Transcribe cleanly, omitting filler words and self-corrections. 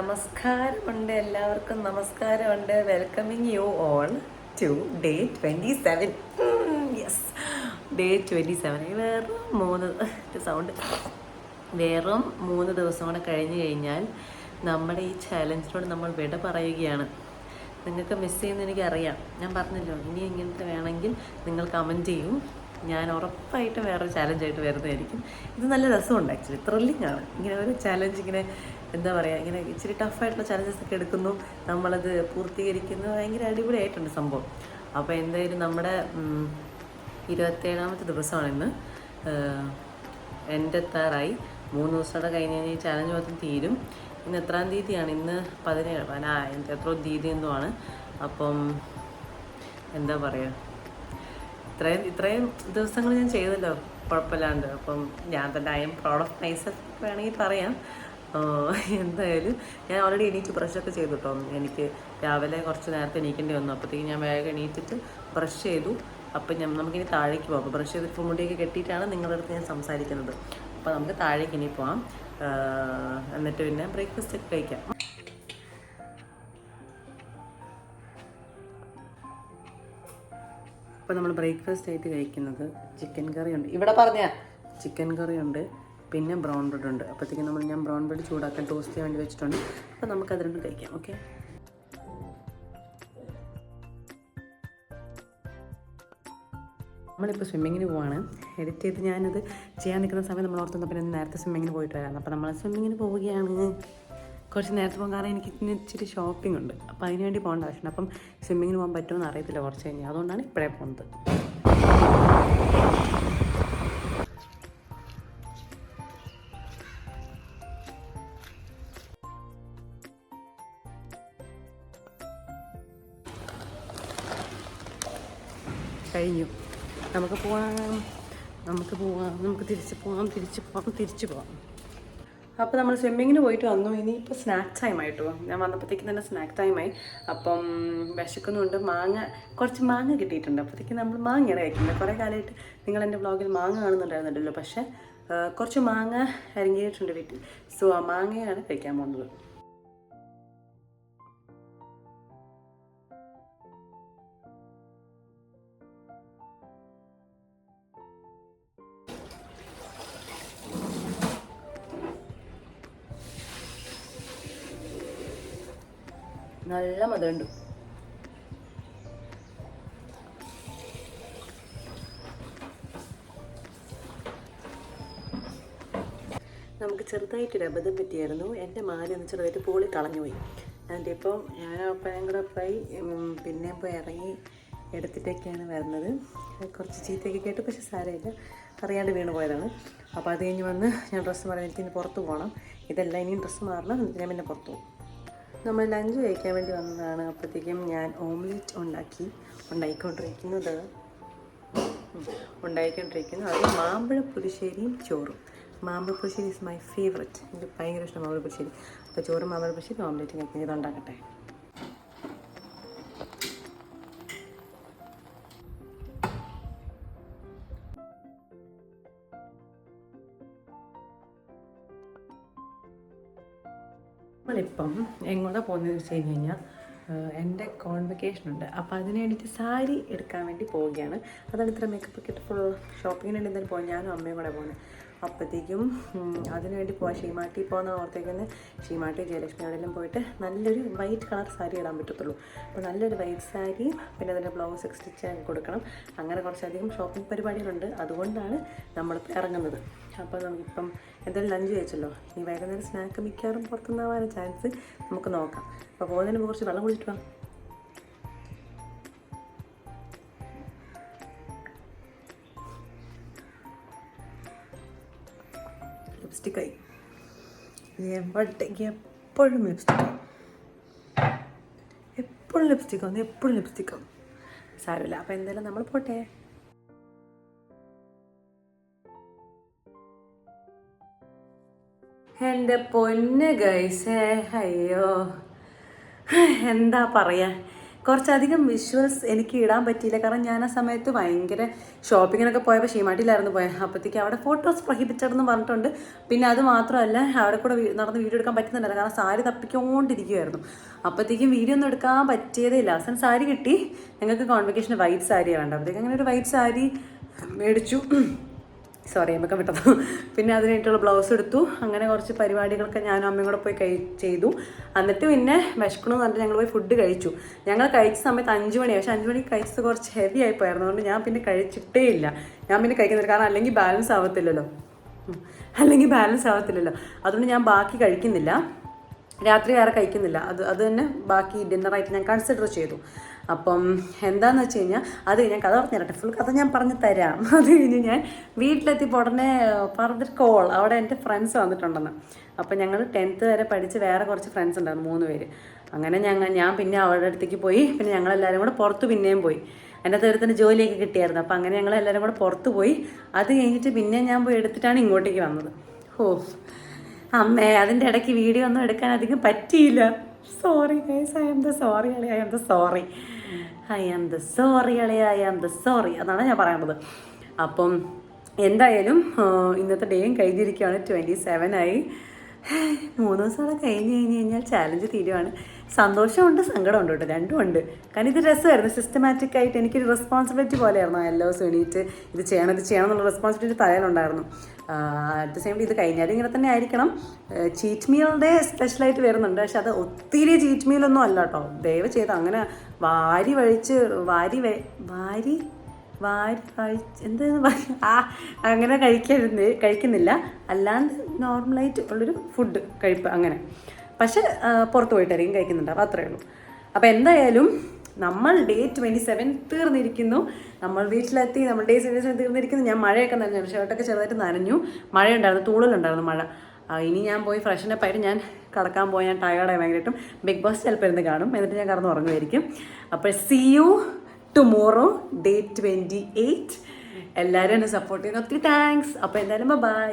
നമസ്കാരമുണ്ട്, എല്ലാവർക്കും നമസ്കാരമുണ്ട്. Welcoming you all to day 27. Yes, day 27. വെറും 3 ദിവസം കൂടെ കഴിഞ്ഞ് കഴിഞ്ഞാൽ നമ്മുടെ ഈ ചാലഞ്ചിനോട് നമ്മൾ വിട പറയുകയാണ്. നിങ്ങൾക്ക് മിസ് ചെയ്യുമെന്ന് എനിക്കറിയാം. ഞാൻ പറഞ്ഞല്ലോ, ഇനി ഇങ്ങനത്തെ വേണമെങ്കിൽ നിങ്ങൾ കമൻറ്റ് ചെയ്യും. ഞാൻ ഉറപ്പായിട്ടും വേറൊരു ചാലഞ്ചായിട്ട് വരുന്നതായിരിക്കും. ഇത് നല്ല രസമുണ്ട്, ആക്ച്വലി ത്രില്ലിംഗ് ആണ്. ഇങ്ങനെ ഒരു ചാലഞ്ച്, ഇങ്ങനെ എന്താ പറയുക, ഇങ്ങനെ ഇച്ചിരി ടഫായിട്ടുള്ള ചാലഞ്ചസ് ഒക്കെ എടുക്കുന്നു, നമ്മളത് പൂർത്തീകരിക്കുന്നു. ഭയങ്കര അടിപൊളിയായിട്ടുണ്ട് സംഭവം. അപ്പോൾ എന്തായാലും നമ്മുടെ 27ാമത്തെ ദിവസമാണ് ഇന്ന്. എൻ്റെ എത്താറായി. 3 ദിവസത്തോടെ കഴിഞ്ഞ് കഴിഞ്ഞാൽ ഈ ചാലഞ്ച് മൊത്തം തീരും. ഇന്ന് എത്രാം തീയതിയാണ്? ഇന്ന് 17. എത്രയോ തീയതി എന്തോ ആണ്. അപ്പം എന്താ പറയുക, ഇത്രയും ദിവസങ്ങൾ ഞാൻ ചെയ്തല്ലോ കുഴപ്പമില്ലാണ്ട്. അപ്പം ഞാൻ തന്നെ I am proud of myself വേണമെങ്കിൽ പറയാം. എന്തായാലും ഞാൻ ഓൾറെഡി എണീറ്റ് ബ്രഷൊക്കെ ചെയ്തു കേട്ടോ. എനിക്ക് രാവിലെ കുറച്ച് നേരത്തെ എണീക്കേണ്ടി വന്നു. അപ്പോഴത്തേക്കും ഞാൻ വേഗം എണീറ്റിട്ട് ബ്രഷ് ചെയ്തു. അപ്പം നമുക്കിനി താഴേക്ക് പോകാം. അപ്പോൾ ബ്രഷ് ചെയ്തിട്ട് മുടിയൊക്കെ കെട്ടിയിട്ടാണ് നിങ്ങളുടെ അടുത്ത് ഞാൻ സംസാരിക്കുന്നത്. അപ്പോൾ നമുക്ക് താഴേക്ക് ഇനി പോകാം. എന്നിട്ട് പിന്നെ ബ്രേക്ക്ഫാസ്റ്റ് ഒക്കെ കഴിക്കാം. അപ്പോൾ നമ്മൾ ബ്രേക്ക്ഫാസ്റ്റ് ആയിട്ട് കഴിക്കുന്നത് ചിക്കൻ കറിയുണ്ട്. ഇവിടെ പറഞ്ഞ ചിക്കൻ കറിയുണ്ട്, പിന്നെ ബ്രൗൺ ബ്രെഡ് ഉണ്ട്. അപ്പോഴത്തേക്കും ഞാൻ ബ്രൗൺ ബ്രെഡ് ചൂടാക്കാൻ ടോസ്റ്റ് ചെയ്യാൻ വേണ്ടി വെച്ചിട്ടുണ്ട്. അപ്പോൾ നമുക്കത് രണ്ടും കഴിക്കാം. ഓക്കെ, നമ്മളിപ്പോൾ സ്വിമ്മിങ്ങിന് പോവാണ്. എഡിറ്റ് ചെയ്ത് ഞാനത് ചെയ്യാൻ നിൽക്കുന്ന സമയം നമ്മൾ ഓർത്തുന്ന പിന്നെ നേരത്തെ സ്വിമ്മിങ്ങിന് പോയിട്ട് വരാം. അപ്പോൾ നമ്മൾ സ്വിമ്മിങ്ങിന് പോവുകയാണ്. കുറച്ച് നേരത്തെ പോകാൻ, കാരണം എനിക്ക് ഇച്ചിരി ഷോപ്പിംഗ് ഉണ്ട്. അപ്പോൾ അതിന് വേണ്ടി പോകേണ്ട ആവശ്യമുണ്ട്. അപ്പം സ്വിമ്മിങ്ങിന് പോകാൻ പറ്റുമെന്ന് അറിയത്തില്ല കുറച്ച് കഴിഞ്ഞാൽ. അതുകൊണ്ടാണ് ഇപ്പോഴേ പോകുന്നത്. കഴിഞ്ഞു. നമുക്ക് തിരിച്ചു പോവാം. അപ്പോൾ നമ്മൾ സ്വിമ്മിങ്ങിന് പോയിട്ട് വന്നു. ഇനിയിപ്പോൾ സ്നാക്ക് ടൈം ആയിട്ട് പോകും. ഞാൻ വന്നപ്പോഴത്തേക്കും തന്നെ സ്നാക്ക് ടൈമായി. അപ്പം വിശക്കുന്നുണ്ട്. കുറച്ച് മാങ്ങ കിട്ടിയിട്ടുണ്ട്. അപ്പോഴത്തേക്കും നമ്മൾ മാങ്ങയാണ് കഴിക്കുന്നത്. കുറേ കാലമായിട്ട് നിങ്ങൾ എൻ്റെ വ്ളോഗിൽ മാങ്ങ കാണുന്നുണ്ടായിരുന്നല്ലോ. പക്ഷേ കുറച്ച് മാങ്ങ അരിഞ്ഞിട്ടുണ്ട് വീട്ടിൽ. സോ ആ മാങ്ങയാണ് കഴിക്കാൻ പോകുന്നത്. നല്ല മധുരമുണ്ട്. നമുക്ക് ചെറുതായിട്ടൊരു അബദ്ധം പറ്റിയായിരുന്നു. എൻ്റെ മാല ഒന്ന് ചെറുതായിട്ട് പോളി കളഞ്ഞുപോയി. അതിൻ്റെ ഇപ്പം ഞാൻ ഒപ്പം കൂടെ പോയി പിന്നെ പോയി ഇറങ്ങി എടുത്തിട്ടൊക്കെയാണ് വരുന്നത്. കുറച്ച് ചീത്തയൊക്കെ കേട്ടു, പക്ഷെ സാരമില്ല, അറിയാണ്ട് വീണ് പോയതാണ്. അപ്പോൾ അത് കഴിഞ്ഞ് വന്ന് ഞാൻ ഡ്രസ്സ് മാറാൻ, എനിക്കിന്ന് പുറത്ത് പോകണം. ഇതെല്ലാം ഇനിയും ഡ്രസ്സ് മാറണം, എന്നിട്ട് ഞാൻ പിന്നെ പുറത്ത് പോകും. നമ്മൾ ലഞ്ച് കഴിക്കാൻ വേണ്ടി വന്നതാണ്. അപ്പോഴത്തേക്കും ഞാൻ ഓംലെറ്റ് ഉണ്ടാക്കിക്കൊണ്ടിരിക്കുന്നു. അത് മാമ്പഴ പുളിശ്ശേരിയും ചോറും. മാമ്പഴ പുളിശ്ശേരി ഈസ് മൈ ഫേവററ്റ്. എനിക്ക് ഭയങ്കര ഇഷ്ടം മാമ്പഴ പുളിശ്ശേരി. അപ്പോൾ ചോറും മാമ്പഴ പുളിശ്ശേരി ഓംലെറ്റ് കഴിക്കുന്നത്. ഇതുണ്ടാക്കട്ടെ. നമ്മളിപ്പം എങ്ങോട്ടാണ് പോകുന്നതെന്ന് വെച്ച് കഴിഞ്ഞാൽ എൻ്റെ കോൺവെക്കേഷൻ ഉണ്ട്. അപ്പോൾ അതിന് വേണ്ടിയിട്ട് സാരി എടുക്കാൻ വേണ്ടി പോവുകയാണ്. അതാണ് ഇത്ര മേക്കപ്പ് ഒക്കെ ഇട്ട് ഫുൾ ഷോപ്പിങ്ങിന് വേണ്ടി എന്തായാലും പോകാം. ഞാനും അമ്മയും കൂടെ പോകുന്നത്. അപ്പോഴത്തേക്കും അതിന് വേണ്ടി പോകാം. ഷീമാട്ടി പോകുന്ന ഓർത്തേക്കുന്ന ഷീമാട്ടി ജയലക്ഷ്മി അവിടെയെല്ലാം പോയിട്ട് നല്ലൊരു വൈറ്റ് കളർ സാരി ഇടാൻ പറ്റത്തുള്ളൂ. അപ്പോൾ നല്ലൊരു വൈറ്റ് സാരി, പിന്നെ അതിൻ്റെ ബ്ലൗസ് ഒക്കെ സ്റ്റിച്ച് ആക്കി കൊടുക്കണം. അങ്ങനെ കുറച്ചധികം ഷോപ്പിംഗ് പരിപാടികളുണ്ട്. അതുകൊണ്ടാണ് നമ്മളിപ്പോൾ ഇറങ്ങുന്നത്. അപ്പോൾ നമുക്കിപ്പം എന്തായാലും ലഞ്ച് കഴിച്ചല്ലോ. ഇനി വൈകുന്നേരം സ്നാക്ക് മിക്കവാറും പുറത്തുനിന്നാവാൻ ചാൻസ്. നമുക്ക് നോക്കാം. അപ്പോൾ പോകുന്നതിന് മുമ്പ് കുറച്ച് വെള്ളം കുടിച്ചിട്ട് വാ. ലിപ്സ്റ്റിക്കായി എപ്പോഴും ലിപ്സ്റ്റിക്കാണ്. സാരമില്ല. അപ്പോൾ എന്തായാലും നമ്മൾ പോട്ടെ. എൻ്റെ പൊന്ന് ഗൈസേ, അയ്യോ എന്താ പറയുക, കുറച്ചധികം വിഷ്വൽസ് എനിക്ക് ഇടാൻ പറ്റിയില്ല. കാരണം ഞാൻ ആ സമയത്ത് ഭയങ്കര ഷോപ്പിങ്ങിനൊക്കെ പോയപ്പോൾ ഷീമാട്ടിയിലായിരുന്നു പോയത്. അപ്പോഴത്തേക്ക് അവിടെ ഫോട്ടോസ് പ്രൊഹിബിറ്റഡ് എന്ന് പറഞ്ഞിട്ടുണ്ട്. പിന്നെ അത് മാത്രമല്ല അവിടെ കൂടെ നടന്ന് വീഡിയോ എടുക്കാൻ പറ്റുന്നുണ്ടല്ലോ, കാരണം സാരി തപ്പിക്കൊണ്ടിരിക്കുമായിരുന്നു. അപ്പോഴത്തേക്കും വീഡിയോ ഒന്നും എടുക്കാൻ പറ്റിയതേ ഇല്ല. അവസാനം സാരി കിട്ടി. ഞങ്ങൾക്ക് കോൺവെക്കേഷന് വൈറ്റ് സാരിയാണ് വേണ്ട. അപ്പോഴത്തേക്ക് അങ്ങനെ ഒരു വൈറ്റ് സാരി മേടിച്ചു. സോറി അമ്മക്കം വിട്ടത്. പിന്നെ അതിനായിട്ടുള്ള ബ്ലൗസ് എടുത്തു. അങ്ങനെ കുറച്ച് പരിപാടികളൊക്കെ ഞാനും അമ്മയും കൂടെ പോയി ചെയ്തു. എന്നിട്ട് പിന്നെ വിശക്കണമെന്ന് പറഞ്ഞിട്ട് ഞങ്ങൾ പോയി ഫുഡ് കഴിച്ചു. ഞങ്ങൾ കഴിച്ച സമയത്ത് 5 മണിയായി. പക്ഷേ 5 മണിക്ക് കഴിച്ചത് കുറച്ച് ഹെവി ആയിപ്പോയായിരുന്നു. അതുകൊണ്ട് ഞാൻ പിന്നെ കഴിച്ചിട്ടേ ഇല്ല. ഞാൻ പിന്നെ കഴിക്കുന്നില്ല, കാരണം അല്ലെങ്കിൽ ബാലൻസ് ആവത്തില്ലല്ലോ. അതുകൊണ്ട് ഞാൻ ബാക്കി കഴിക്കുന്നില്ല. രാത്രി വേറെ കഴിക്കുന്നില്ല. അത് തന്നെ ബാക്കി ഡിന്നറായിട്ട് ഞാൻ കൺസിഡർ ചെയ്തു. അപ്പം എന്താണെന്ന് വെച്ച് കഴിഞ്ഞാൽ അത് ഞാൻ കഥ പറഞ്ഞു തരട്ടെ, ഫുൾ കഥ ഞാൻ പറഞ്ഞു തരാം. അത് കഴിഞ്ഞ് ഞാൻ വീട്ടിലെത്തിയപ്പോൾ ഉടനെ പറഞ്ഞൊരു കോൾ, അവിടെ എൻ്റെ ഫ്രണ്ട്സ് വന്നിട്ടുണ്ടെന്ന്. അപ്പം ഞങ്ങൾ 10th വരെ പഠിച്ച് വേറെ കുറച്ച് ഫ്രണ്ട്സ് ഉണ്ടായിരുന്നു, 3 പേര്. അങ്ങനെ ഞാൻ പിന്നെ അവരുടെ അടുത്തേക്ക് പോയി. പിന്നെ ഞങ്ങളെല്ലാവരും കൂടെ പുറത്ത് പിന്നെയും പോയി. എൻ്റെ തീരത്തിന് ജോലിയൊക്കെ കിട്ടിയായിരുന്നു. അപ്പം അങ്ങനെ ഞങ്ങളെല്ലാവരും കൂടെ പുറത്ത് പോയി. അത് കഴിഞ്ഞിട്ട് പിന്നെ ഞാൻ പോയി എടുത്തിട്ടാണ് ഇങ്ങോട്ടേക്ക് വന്നത്. അമ്മേ, അതിൻ്റെ ഇടയ്ക്ക് വീഡിയോ ഒന്നും എടുക്കാൻ അധികം പറ്റിയില്ല. Sorry guys, I am the sorry അതാണ് ഞാൻ പറയുന്നത്. അപ്പം എന്തായാലും ഇന്നത്തെ ഡേയും കഴിഞ്ഞിരിക്കുകയാണ്. 27 ആയി. 3 ദിവസമോടെ കഴിഞ്ഞ് കഴിഞ്ഞാൽ ചാലഞ്ച് തീരുവാണ്. സന്തോഷമുണ്ട്, സങ്കടമുണ്ട് കേട്ടോ, രണ്ടും ഉണ്ട്. കാരണം ഇത് രസമായിരുന്നു. സിസ്റ്റമാറ്റിക് ആയിട്ട് എനിക്കൊരു റെസ്പോൺസിബിലിറ്റി പോലെയായിരുന്നു. എല്ലാ ദിവസവും എണീറ്റ് ഇത് ചെയ്യണം എന്നുള്ള റെസ്പോൺസിബിലിറ്റി തലയിലുണ്ടായിരുന്നു. അറ്റ് ദ സെയിം ടൈം ഇത് കഴിഞ്ഞാലും ഇങ്ങനെ തന്നെ ആയിരിക്കണം. ചീറ്റ് മീലിൻ്റെ സ്പെഷ്യലായിട്ട് വരുന്നുണ്ട്. പക്ഷെ അത് ഒത്തിരി ചീറ്റ് മീലൊന്നും അല്ല കേട്ടോ. ദയവ് ചെയ്ത് അങ്ങനെ വാരി അങ്ങനെ കഴിക്കുന്നില്ല. അല്ലാണ്ട് നോർമലായിട്ട് ഉള്ളൊരു ഫുഡ് കഴിപ്പ് അങ്ങനെ. പക്ഷെ പുറത്ത് പോയിട്ടായിരിക്കും കഴിക്കുന്നുണ്ടാവും, അത്രയേ ഉള്ളൂ. അപ്പോൾ എന്തായാലും നമ്മൾ ഡേ 27 തീർന്നിരിക്കുന്നു. നമ്മൾ വീട്ടിലെത്തി. നമ്മൾ ഡേ 27 തീർന്നിരിക്കുന്നു. ഞാൻ മഴയൊക്കെ നനഞ്ഞു, ഷർട്ടൊക്കെ ചെറുതായിട്ട് നനഞ്ഞു. മഴയുണ്ടായിരുന്നു, തൂളലുണ്ടായിരുന്നു മഴ. ഇനി ഞാൻ പോയി ഫ്രഷനപ്പ് ആയിട്ട് ഞാൻ കിടക്കാൻ പോയി. ഞാൻ ടയേർഡായി ഭയങ്കരമായിട്ടും. ബിഗ് ബോസ് ചിലപ്പോൾ ഇരുന്ന് കാണും, എന്നിട്ട് ഞാൻ കടന്ന് ഉറങ്ങുമായിരിക്കും. അപ്പോൾ സീ യു ടുമോറോ ഡേ 28. എല്ലാവരും എന്നെ സപ്പോർട്ട് ചെയ്യുന്നു. ഒത്തിരി താങ്ക്സ്. അപ്പോൾ എന്തായാലും ബൈ.